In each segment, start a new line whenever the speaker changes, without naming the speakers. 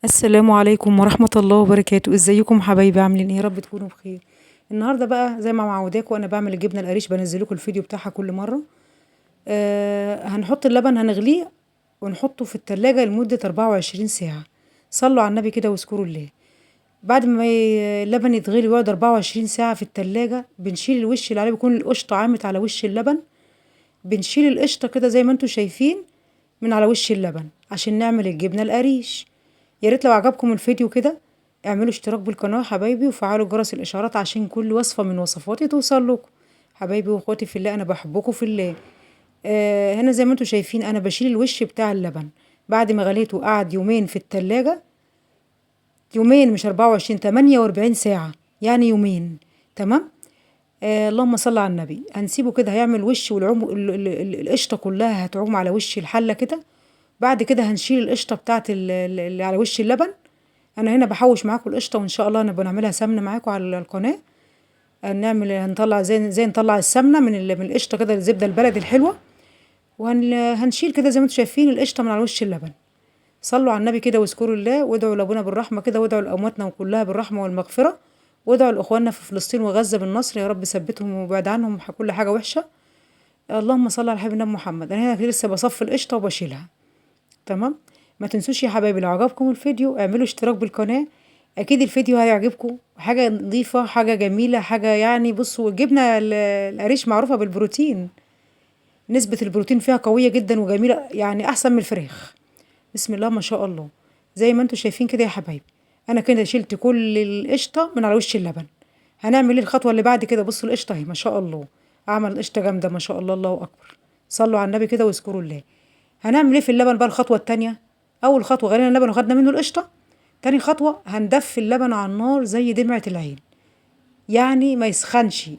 السلام عليكم ورحمة الله وبركاته، ازيكم حبايبي عاملين ايه؟ يا رب تكونوا بخير. النهارده بقى زي ما معوداكم انا بعمل الجبنة القريش، بنزل لكم الفيديو بتاعها كل مرة. هنحط اللبن هنغليه ونحطه في التلاجة لمدة 24 ساعة. صلوا على النبي كده واذكروا الله. بعد ما اللبن يتغلي ويقعد 24 ساعة في التلاجة، بنشيل الوش اللي عليه، بيكون القشطة عامت على وش اللبن. بنشيل القشطة كده زي ما انتوا شايفين من على وش اللبن عشان نعمل الجبنة القريش. يا ريت لو عجبكم الفيديو كده اعملوا اشتراك بالقناة حبايبي، وفعلوا جرس الاشعارات عشان كل وصفة من وصفاتي توصل لكم. حبايبي واخواتي في الله، انا بحبكم في الله. هنا زي ما انتوا شايفين انا بشيل الوش بتاع اللبن بعد ما غليته، قعد يومين في التلاجة. يومين مش 24، 48 ساعة، يعني يومين. تمام. اللهم صل على النبي. هنسيبه كده هيعمل وش، والعم القشطة كلها هتعوم على وش الحلة كده. بعد كده هنشيل القشطة بتاعت اللي على وش اللبن. انا هنا بحوش معاكم القشطة، وان شاء الله انا بنعملها سمنة معاكم على القناة. هنطلع زي نطلع السمنة من القشطة كده، الزبدة البلدي الحلوة. وهنشيل كده زي ما انتم شايفين القشطة من على وش اللبن. صلوا على النبي كده واذكروا الله، وادعوا لابونا بالرحمة كده، وادعوا لأمواتنا كلها بالرحمة والمغفرة. وادعوا لإخواننا في فلسطين وغزة بالنصر، يا رب ثبتهم وابعد عنهم كل حاجة وحشة. اللهم صل على حبيبنا محمد. انا هنا لسه بصفي القشطة وبشيلها. تمام. ما تنسوش يا حبايبي، لو عجبكم الفيديو اعملوا اشتراك بالقناة. اكيد الفيديو هيعجبكم، حاجة نظيفة، حاجة جميلة، حاجة يعني بصوا الجبنة القريش معروفة بالبروتين. نسبة البروتين فيها قوية جدا وجميلة، يعني احسن من الفراخ. بسم الله ما شاء الله. زي ما انتم شايفين كده يا حبايبي، انا كده شلت كل القشطة من على وش اللبن. هنعمل ايه الخطوة اللي بعد كده؟ بصوا القشطة اهي ما شاء الله. اعمل قشطة جامدة ما شاء الله، الله اكبر. صلوا على النبي كده واذكروا الله. هنعمل ايه في اللبن بقى الخطوة التانية؟ اول خطوة غلينا اللبن وخدنا منه القشطة. تاني خطوة هندفي اللبن على النار زي دمعة العين، يعني ما يسخنش.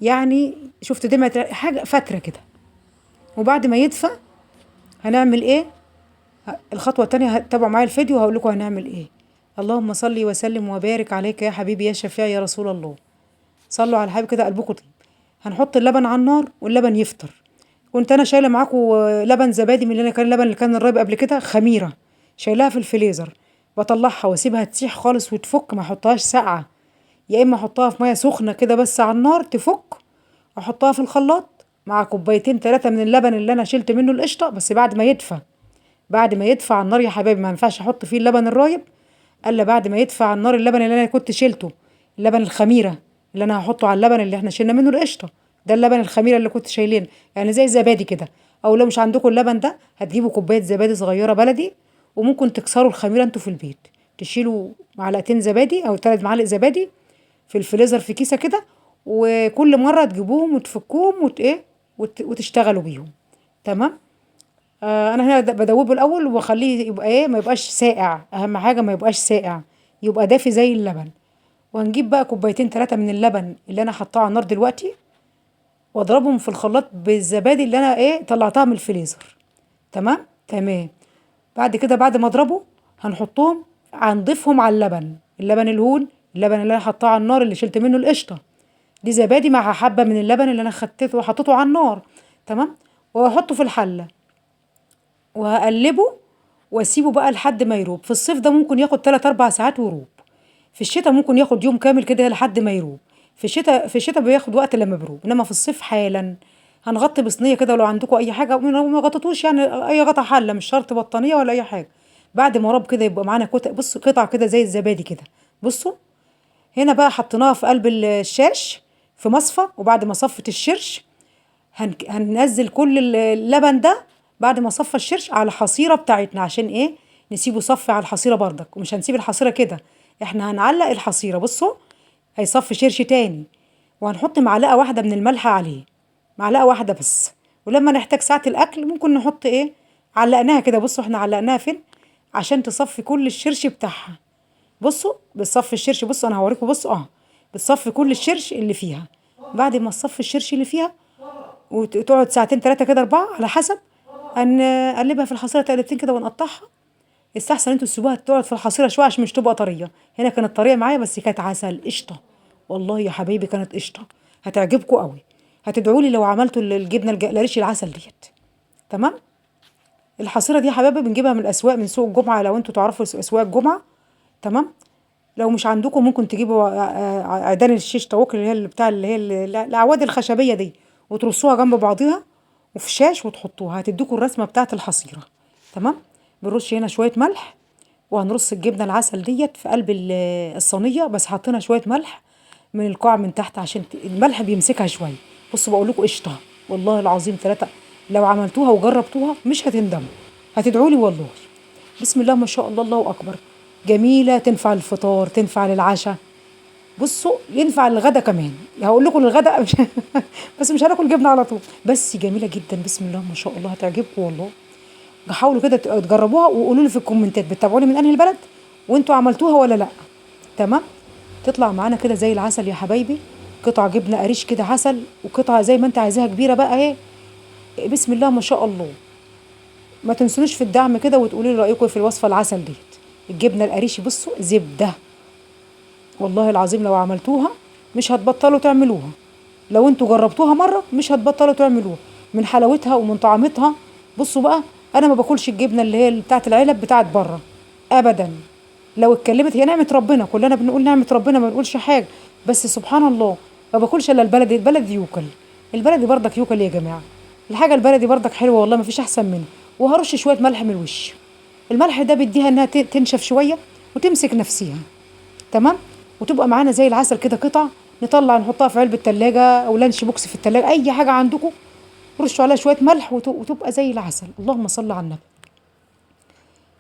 يعني شفت دمعة حاجة فترة كده. وبعد ما يدفى هنعمل ايه؟ الخطوة التانية هتتابعوا معايا الفيديو وهقول لكم هنعمل ايه. اللهم صل وسلم وبارك عليك يا حبيبي يا شفيع يا رسول الله. صلوا على الحبيب كده قلبكم طيب. هنحط اللبن على النار واللبن يفطر. كنت انا شايله معاكم لبن زبادي من اللي انا كان اللبن اللي كان الرايب قبل كده، خميره. شايلاها في الفريزر. بطلعها واسيبها تسيح خالص وتفك، ما احطهاش ساقعه. يا اما احطها في ميه سخنه كده بس على النار تفك. احطها في الخلاط مع كوبايتين ثلاثه من اللبن اللي انا شلت منه القشطه، بس بعد ما يدفى. بعد ما يدفى على النار يا حبايبي، ما ينفعش احط فيه اللبن الرايب الا بعد ما يدفى على النار اللبن اللي انا كنت شلته. اللبن الخميره اللي انا هحطه على اللبن اللي احنا شلنا منه القشطه. ده اللبن الخميره اللي كنت شايلينه، يعني زي الزبادي كده. او لو مش عندكم اللبن ده هتجيبوا كوبايه زبادي صغيره بلدي. وممكن تكسروا الخميره انتوا في البيت. تشيلوا معلقتين زبادي او 3 معالق زبادي في الفريزر في كيسه كده. وكل مره تجيبوهم وتفكوهم وتشتغلوا بيهم. تمام. انا هنا بدوبه الاول واخليه يبقى ايه، ما يبقاش ساقع، اهم حاجه ما يبقاش ساقع. يبقى دافي زي اللبن. وهنجيب بقى كوبايتين ثلاثه من اللبن اللي انا حطاه على النار دلوقتي. واضربهم في الخلاط بالزبادي اللي انا طلعتها من الفريزر. تمام تمام. بعد كده بعد ما اضربه هنحطهم، هنضيفهم على اللبن الهون. اللبن اللي انا حطاه على النار اللي شلت منه القشطه. دي زبادي مع حبه من اللبن اللي انا خدته وحطيته على النار. تمام. وهحطه في الحله وهقلبه واسيبه بقى لحد ما يروب. في الصيف ده ممكن ياخد 3 4 ساعات ويروب. في الشتاء ممكن ياخد يوم كامل كده لحد ما يروب. في الشتاء بياخد وقت لما بيروب، انما في الصيف حالا. هنغطي بصينيه كده، ولو عندكم اي حاجه ما غطيتوش، يعني اي غطا حله مش شرط بطانيه ولا اي حاجه. بعد ما رب كده يبقى معانا بصوا قطع كده زي الزبادي كده. بصوا. هنا بقى حطيناها في قلب الشاش في مصفى، وبعد ما صفت الشرش هننزل كل اللبن ده بعد ما صفى الشرش على الحصيرة بتاعتنا. عشان نسيبه صفي على الحصيرة بردك، ومش هنسيب الحصيرة كده. احنا هنعلق الحصيرة بصوا. هيصفي شرش تاني. وهنحط معلقة واحدة من الملح عليه. معلقة واحدة بس. ولما نحتاج ساعة الأكل ممكن نحط علقناها كده. بصوا احنا علقناها فين عشان تصفي كل الشرش بتاعها. بصوا بتصفي الشرش. بصوا انا هوريكم. بصوا بتصفي كل الشرش اللي فيها. بعد ما تصفي الشرش اللي فيها وتقعد ساعتين ثلاثة كده 4 على حسب. هنقلبها في الحصيرة تقلبتين كده ونقطعها. يستحسن انتوا تسيبوها تقعد في الحصيرة شوية عشان مش تبقى طرية. هنا كانت طرية معايا بس كانت عسل قشطة. والله يا حبايبي كانت قشطة. هتعجبكم قوي. هتدعوا لي لو عملتوا الجبنة القريش العسل ديت. تمام. الحصيره دي يا حبايبي بنجيبها من الاسواق، من سوق الجمعه، لو انتوا تعرفوا اسواق الجمعه. تمام. لو مش عندكم ممكن تجيبوا عيدان الشيش طاووق، اللي هي اللي بتاع اللي هي الاعواد الخشبيه دي، وترصوها جنب بعضيها وفي شاش وتحطوها، هتديكوا الرسمه بتاعه الحصيره. تمام. بنرش هنا شويه ملح، وهنرص الجبنه العسل ديت في قلب الصينيه، بس حطينا شويه ملح من القاع من تحت عشان الملح بيمسكها شويه. بصوا بقول لكم قشطه، والله العظيم ثلاثه، لو عملتوها وجربتوها مش هتندموا، هتدعوا لي والله. بسم الله ما شاء الله، الله اكبر. جميله، تنفع للفطار، تنفع للعشاء. بصوا ينفع للغدا كمان، هقول لكم للغدا مش بس مش هناكل جبنه على طول، بس جميله جدا بسم الله ما شاء الله، هتعجبكم والله. حاولوا كده تجربوها وقولوا لي في الكومنتات بتتابعوني من انهي البلد، وانتوا عملتوها ولا لا. تمام. تطلع معانا كده زي العسل يا حبايبي. قطعه جبنه قريش كده عسل، وقطعه زي ما انت عايزاها كبيره بقى اهي. بسم الله ما شاء الله. ما تنسونيش في الدعم كده وتقولوا لي رايكم في الوصفه العسل ديت. الجبنه القريشي بصوا زبده، والله العظيم لو عملتوها مش هتبطلوا تعملوها. لو انتوا جربتوها مره مش هتبطلوا تعملوها من حلاوتها ومن طعمتها. بصوا بقى، انا ما باكلش الجبنه اللي هي بتاعه العلب بتاعه بره ابدا. لو اتكلمت هي نعمه ربنا، كلنا بنقول نعمه ربنا ما بنقولش حاجه، بس سبحان الله ما باكلش الا البلدي. البلدي يوكل، البلدي برضك يوكل يا جماعه. الحاجه البلدي برضك حلوه والله، ما فيش احسن منه. وهرش شويه ملح من الوش، الملح ده بيديها انها تنشف شويه وتمسك نفسيها. تمام. وتبقى معانا زي العسل كده قطع، نطلع نحطها في علبة تلاجة أو لانش بوكس في التلاجة، أي حاجة عندكم. رشوا عليها شوية ملح وتبقى زي العسل. اللهم صل على النبي.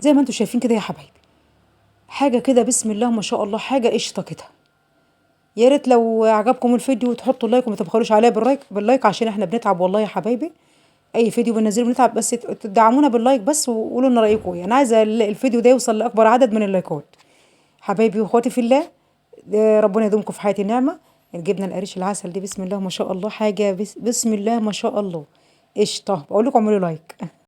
زي ما انتم شايفين كده يا حبايبي، حاجة كده بسم الله ما شاء الله، حاجة قشطة كده. يا ريت لو عجبكم الفيديو تحطوا لايك وما تبخلوش عليا باللايك عشان احنا بنتعب والله يا حبايبي. اي فيديو بننزله بنتعب، بس تدعمونا باللايك بس، وقولوا لنا رايكم ايه. انا عايزه الفيديو ده يوصل لاكبر عدد من اللايكات. حبايبي واخواتي في الله، ربنا يدومكم في حياة النعمة. الجبنة القريش العسل دي بسم الله ما شاء الله، حاجة بسم الله ما شاء الله، قشطة. بقول لكم اعملوا لايك